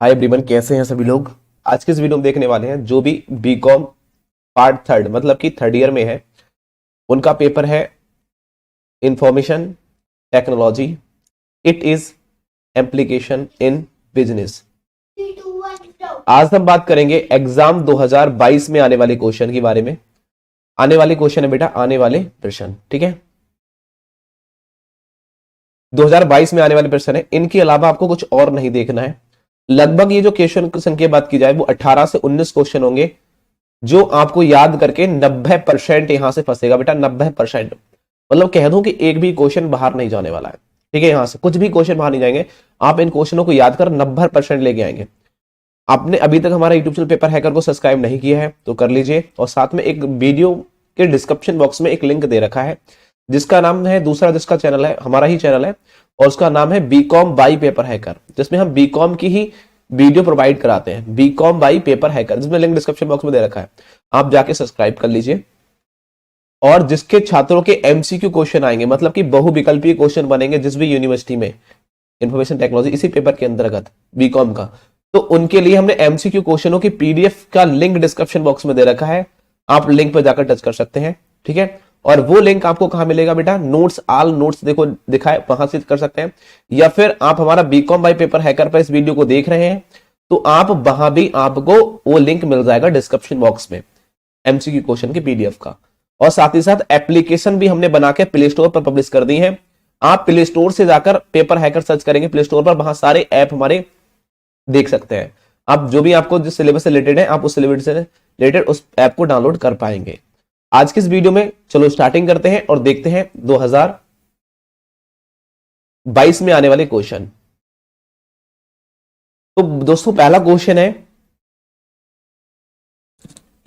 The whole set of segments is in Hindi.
हाय एवरीवन, कैसे हैं सभी लोग। आज के इस वीडियो में देखने वाले हैं जो भी बीकॉम पार्ट थर्ड मतलब कि थर्ड ईयर में है उनका पेपर है information technology. It is application in business. आज हम बात करेंगे एग्जाम 2022 में आने वाले क्वेश्चन के बारे में। आने वाले क्वेश्चन है बेटा, आने वाले प्रश्न, ठीक है। 2022 में आने वाले प्रश्न है, इनके अलावा आपको कुछ और नहीं देखना है। लगभग ये जो क्वेश्चन की बात की जाए वो 18 से 19 क्वेश्चन होंगे जो आपको याद करके 90% यहां से फंसेगा बेटा। 90% मतलब कह दूं कि एक भी क्वेश्चन बाहर नहीं जाने वाला है, ठीक है। यहां से कुछ भी क्वेश्चन बाहर नहीं जाएंगे। आप इन क्वेश्चनों को याद कर 90% लेके आएंगे। आपने अभी तक हमारा यूट्यूब चैनल पेपर हैकर को सब्सक्राइब नहीं किया है तो कर लीजिए, और साथ में एक वीडियो के डिस्क्रिप्शन बॉक्स में एक लिंक दे रखा है जिसका नाम है, दूसरा जिसका चैनल है हमारा ही चैनल है और उसका नाम है बीकॉम बाई पेपर हैकर, जिसमें हम बीकॉम की ही वीडियो प्रोवाइड कराते हैं। बीकॉम बाई पेपर हैकर, जिसमें लिंक डिस्क्रिप्शन बॉक्स में दे रखा है, आप जाके सब्सक्राइब कर लीजिए। और जिसके छात्रों के एमसीक्यू क्वेश्चन आएंगे, मतलब कि बहुविकल्पीय क्वेश्चन बनेंगे जिस भी यूनिवर्सिटी में इंफॉर्मेशन टेक्नोलॉजी इसी पेपर के अंतर्गत बीकॉम का, तो उनके लिए हमने एमसीक्यू क्वेश्चनों की पीडीएफ का लिंक डिस्क्रिप्शन बॉक्स में दे रखा है। आप लिंक पर जाकर टच कर सकते हैं, ठीक है। और वो लिंक आपको कहां मिलेगा बेटा, नोट्स ऑल नोट्स देखो दिखाए, वहां से कर सकते हैं। या फिर आप हमारा बीकॉम बाई पेपर हैकर पर इस वीडियो को देख रहे हैं तो आप वहां भी आपको वो लिंक मिल जाएगा डिस्क्रिप्शन बॉक्स में एमसीक्यू क्वेश्चन की पीडीएफ का। और साथ ही साथ एप्लीकेशन भी हमने बना के प्ले स्टोर पर पब्लिश कर दी है। आप प्ले स्टोर से जाकर पेपर हैकर सर्च करेंगे प्ले स्टोर पर, वहां सारे ऐप हमारे देख सकते हैं। आप जो भी आपको जिस सिलेबस से रिलेटेड है आप उस सिलेबस से रिलेटेड उस ऐप को डाउनलोड कर पाएंगे। आज के इस वीडियो में चलो स्टार्टिंग करते हैं और देखते हैं 2022 में आने वाले क्वेश्चन। तो दोस्तों पहला क्वेश्चन है,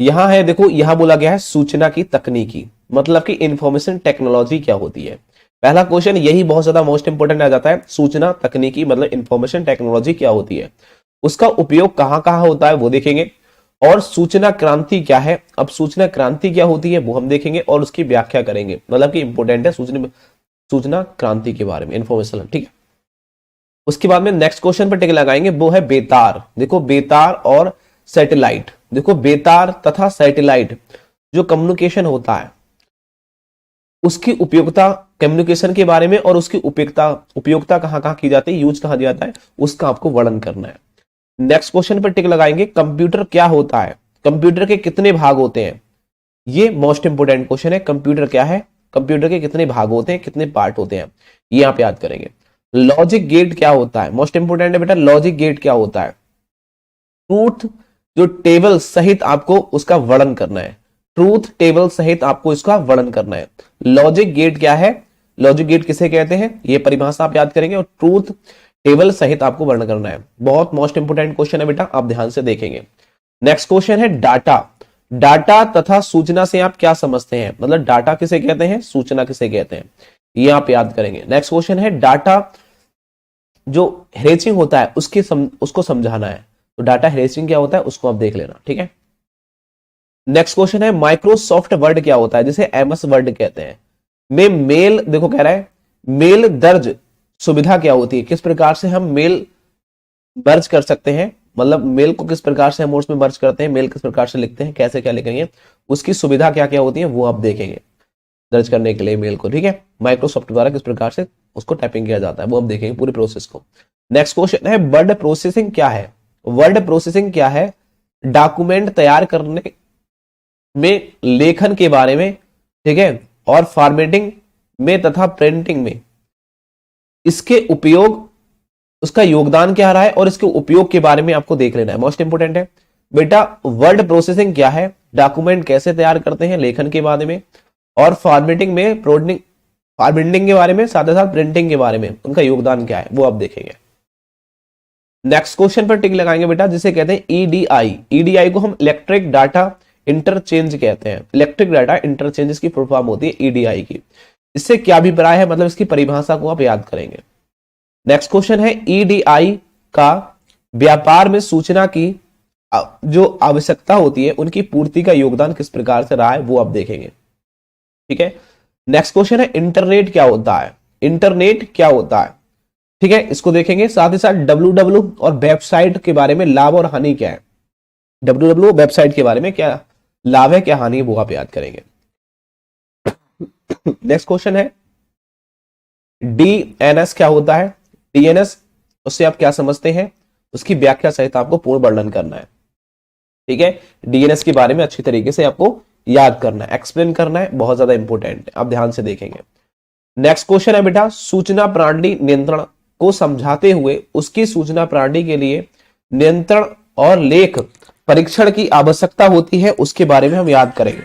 यहां है देखो, यहां बोला गया है सूचना की तकनीकी, मतलब कि इंफॉर्मेशन टेक्नोलॉजी क्या होती है। पहला क्वेश्चन यही बहुत ज्यादा मोस्ट इंपोर्टेंट आ जाता है, सूचना तकनीकी मतलब इंफॉर्मेशन टेक्नोलॉजी क्या होती है, उसका उपयोग कहां कहां होता है वो देखेंगे। और सूचना क्रांति क्या है, अब सूचना क्रांति क्या होती है वो हम देखेंगे और उसकी व्याख्या करेंगे, मतलब कि इंपोर्टेंट है सूचना क्रांति के बारे में इंफॉर्मेशन, ठीक है। उसके बाद में नेक्स्ट क्वेश्चन पर टिक लगाएंगे, वो है बेतार। देखो बेतार और सैटेलाइट, देखो बेतार तथा सैटेलाइट जो कम्युनिकेशन होता है उसकी उपयोगिता, कम्युनिकेशन के बारे में, और उसकी उपयोगिता कहां कहां की जाती है, यूज कहां जाता है, उसका आपको वर्णन करना है। नेक्स्ट क्वेश्चन पर टिक लगाएंगे, कंप्यूटर क्या होता है, कंप्यूटर के कितने भाग होते हैं, ये मोस्ट इंपोर्टेंट क्वेश्चन है। कंप्यूटर क्या है, कंप्यूटर के कितने भाग होते हैं, कितने पार्ट होते हैं, ये आप याद करेंगे। लॉजिक गेट क्या होता है, मोस्ट इंपोर्टेंट है बेटा, लॉजिक गेट क्या होता है। ट्रूथ जो टेबल सहित आपको उसका वर्णन करना है, ट्रूथ टेबल सहित आपको इसका वर्णन करना है। लॉजिक गेट क्या है, लॉजिक गेट किसे कहते हैं, ये परिभाषा आप याद करेंगे और ट्रूथ टेबल सहित आपको वर्णन करना है। बहुत मोस्ट इंपोर्टेंट क्वेश्चन है बेटा, आप ध्यान से देखेंगे। नेक्स्ट क्वेश्चन है डाटा, डाटा तथा सूचना से आप क्या समझते हैं, मतलब डाटा किसे कहते हैं, सूचना किसे कहते हैं, ये आप याद करेंगे। नेक्स्ट क्वेश्चन है डाटा जो हेरेसिंग होता है उसको समझाना है, तो डाटा हेरेसिंग क्या होता है उसको आप देख लेना, ठीक है। नेक्स्ट क्वेश्चन है माइक्रोसॉफ्ट वर्ड क्या होता है, जिसे एमएस वर्ड कहते हैं। में मेल, देखो कह रहा है मेल दर्ज सुविधा क्या होती है, किस प्रकार से हम मेल दर्ज कर सकते हैं, मतलब मेल को किस प्रकार से हम उसमें मर्ज करते हैं, मेल किस प्रकार से लिखते हैं, कैसे क्या लिखेंगे, उसकी सुविधा क्या क्या होती है वो आप देखेंगे दर्ज करने के लिए मेल को, ठीक है। माइक्रोसॉफ्ट द्वारा किस प्रकार से उसको टाइपिंग किया जाता है वो हम देखेंगे पूरी प्रोसेस को। नेक्स्ट क्वेश्चन है वर्ड प्रोसेसिंग क्या है, वर्ड प्रोसेसिंग क्या है, डॉक्यूमेंट तैयार करने में लेखन के बारे में, ठीक है, और फॉर्मेटिंग में तथा प्रिंटिंग में इसके उपयोग, उसका योगदान क्या रहा है और इसके उपयोग के बारे में आपको देख लेना है। मोस्ट इंपोर्टेंट है बेटा, वर्ड प्रोसेसिंग क्या है, डॉक्यूमेंट कैसे तैयार करते हैं लेखन के बारे में, और फॉर्मेटिंग में फॉर्मेटिंग के बारे में, साथ ही साथ प्रिंटिंग के बारे में उनका योगदान क्या है वो आप देखेंगे। नेक्स्ट क्वेश्चन पर टिक लगाएंगे बेटा, जिसे कहते हैं ईडीआई। ईडीआई को हम इलेक्ट्रिक डाटा इंटरचेंज कहते हैं, इलेक्ट्रिक डाटा इंटरचेंज की फुल फॉर्म होती है ईडीआई की। इससे क्या अभिप्राय है, मतलब इसकी परिभाषा को आप याद करेंगे। नेक्स्ट क्वेश्चन है ईडीआई का व्यापार में सूचना की जो आवश्यकता होती है उनकी पूर्ति का योगदान किस प्रकार से रहा है वो आप देखेंगे, ठीक है। नेक्स्ट क्वेश्चन है इंटरनेट क्या होता है, इंटरनेट क्या होता है, ठीक है, इसको देखेंगे। साथ ही साथ www और वेबसाइट के बारे में लाभ और हानि क्या है, www वेबसाइट के बारे में क्या लाभ है क्या हानि है, वो आप याद करेंगे। नेक्स्ट क्वेश्चन है डीएनएस क्या होता है, डीएनएस उससे आप क्या समझते हैं, उसकी व्याख्या सहित आपको पूर्ण वर्णन करना है। ठीक है, डीएनएस के बारे में अच्छी तरीके से आपको याद करना है, एक्सप्लेन करना है, बहुत ज्यादा इंपॉर्टेंट है, आप ध्यान से देखेंगे। नेक्स्ट क्वेश्चन है बेटा, सूचना प्रणाली नियंत्रण को समझाते हुए उसकी सूचना प्रणाली के लिए नियंत्रण और लेख परीक्षण की आवश्यकता होती है, उसके बारे में हम याद करेंगे।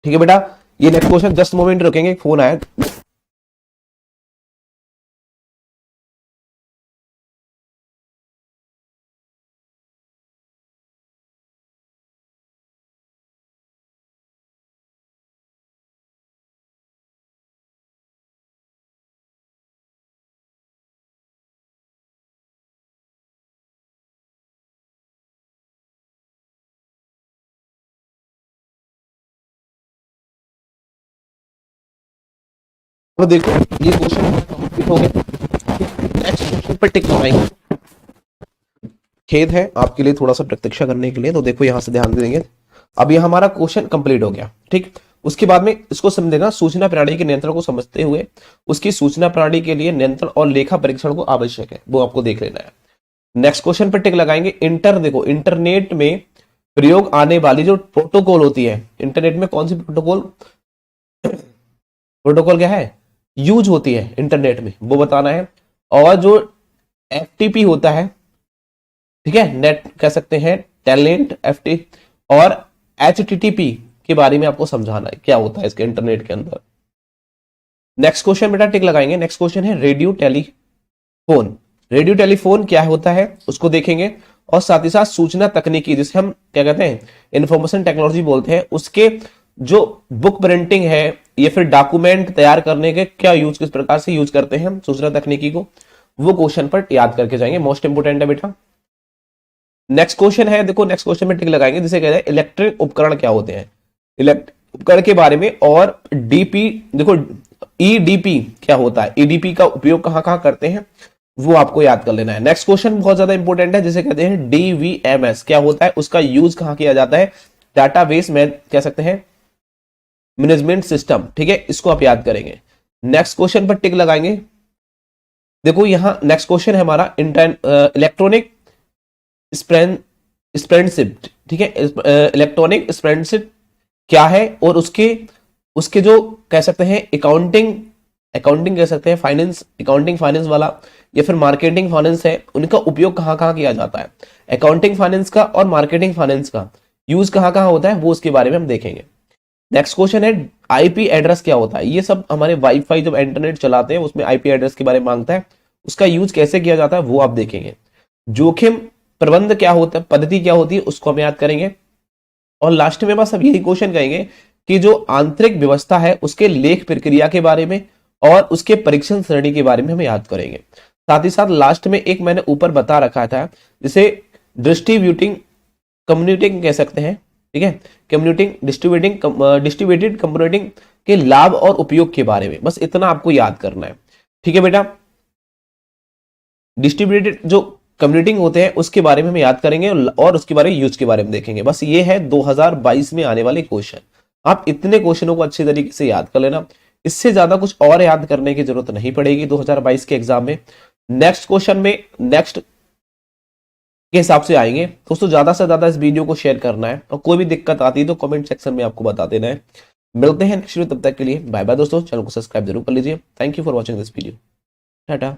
ठीक है बेटा, ये नेक्स्ट क्वेश्चन, जस्ट मोमेंट रुकेंगे, फोन आया। तो देखो ये क्वेश्चन कंप्लीट हो गए। नेक्स्ट क्वेश्चन पर टिक लगाएंगे। खेद है आपके लिए थोड़ा सा प्रतीक्षा करने के लिए, तो देखो यहां से ध्यान देंगे। अब ये हमारा क्वेश्चन कंप्लीट हो गया। ठीक, उसके बाद में इसको समझेगा, सूचना प्रणाली के नियंत्रण को समझते हुए उसकी सूचना प्रणाली के लिए नियंत्रण और लेखा परीक्षण को आवश्यक है, वो आपको देख लेना है। नेक्स्ट क्वेश्चन पर टिक लगाएंगे। देखो इंटरनेट में प्रयोग आने वाली जो प्रोटोकॉल होती है, इंटरनेट में कौन सी प्रोटोकॉल प्रोटोकॉल क्या है यूज होती है इंटरनेट में, वो बताना है। और जो एफटीपी होता है, ठीक है, नेट कह सकते हैं, टैलेंट एफटी और एचटीटीपी के बारे में आपको समझाना है क्या होता है इसके इंटरनेट के अंदर। नेक्स्ट क्वेश्चन बेटा टिक लगाएंगे। नेक्स्ट क्वेश्चन है रेडियो टेलीफोन। रेडियो टेलीफोन क्या होता है उसको देखेंगे, और साथ ही साथ सूचना तकनीकी जिसे हम क्या कहते हैं इंफॉर्मेशन टेक्नोलॉजी बोलते हैं, उसके जो बुक प्रिंटिंग है या फिर डॉक्यूमेंट तैयार करने के क्या यूज, किस प्रकार से यूज करते हैं हम सूचना तकनीकी को, वो क्वेश्चन पर याद करके जाएंगे, मोस्ट इंपोर्टेंट है बेटा। नेक्स्ट क्वेश्चन है, देखो नेक्स्ट क्वेश्चन में टिक लगाएंगे, जिसे कहते हैं इलेक्ट्रिक उपकरण क्या होते हैं, इलेक्ट्रिक उपकरण के बारे में। और डीपी, देखो ईडीपी क्या होता है, ईडीपी का उपयोग कहां कहां करते हैं, वो आपको याद कर लेना है। नेक्स्ट क्वेश्चन बहुत ज्यादा इंपॉर्टेंट है, जिसे कहते हैं डीवीएमएस क्या होता है, उसका यूज कहां किया जाता है, डाटाबेस में कह सकते हैं मैनेजमेंट सिस्टम। ठीक है, इसको आप याद करेंगे। नेक्स्ट क्वेश्चन पर टिक लगाएंगे। देखो यहां नेक्स्ट क्वेश्चन है हमारा इलेक्ट्रॉनिक स्प्रेडशिप। ठीक है, इलेक्ट्रॉनिक स्प्रेडशिप क्या है, और उसके उसके जो कह सकते हैं अकाउंटिंग कह सकते हैं, फाइनेंस, अकाउंटिंग फाइनेंस वाला या फिर मार्केटिंग फाइनेंस है, उनका उपयोग कहां कहां किया जाता है, अकाउंटिंग फाइनेंस का और मार्केटिंग फाइनेंस का यूज कहां कहां होता है, वो उसके बारे में हम देखेंगे। नेक्स्ट क्वेश्चन है आईपी एड्रेस क्या होता है। ये सब हमारे वाईफाई जब इंटरनेट चलाते हैं उसमें आईपी एड्रेस के बारे में मांगता है, उसका यूज कैसे किया जाता है वो आप देखेंगे। जोखिम प्रबंध क्या होता है, पद्धति क्या होती है, उसको हम याद करेंगे। और लास्ट में बस अब यही क्वेश्चन कहेंगे कि जो आंतरिक व्यवस्था है उसके लेख प्रक्रिया के बारे में और उसके परीक्षण श्रेणी के बारे में हम याद करेंगे। साथ ही साथ लास्ट में एक मैंने ऊपर बता रखा था, जिसे कम्युनिटिंग कह सकते हैं। ठीक है, डिस्ट्रीब्यूटेड कंप्यूटिंग के लाभ और उपयोग के बारे में, बस इतना आपको याद करना है। ठीक है बेटा, डिस्ट्रीब्यूटेड जो कंप्यूटिंग होते हैं उसके बारे में हम याद करेंगे और उसके बारे में यूज के बारे में देखेंगे। बस ये है 2022 में आने वाले क्वेश्चन। आप इतने क्वेश्चनों को अच्छी तरीके से याद कर लेना, इससे ज्यादा कुछ और याद करने की जरूरत नहीं पड़ेगी 2022 के एग्जाम में। नेक्स्ट क्वेश्चन में नेक्स्ट के हिसाब से आएंगे। दोस्तों ज्यादा से ज्यादा इस वीडियो को शेयर करना है, और कोई भी दिक्कत आती है तो कमेंट सेक्शन में आपको बता देना है। मिलते हैं नेक्स्ट वीडियो, तब तक के लिए बाय बाय दोस्तों। चैनल को सब्सक्राइब जरूर कर लीजिए। Thank you for watching this video, Tata.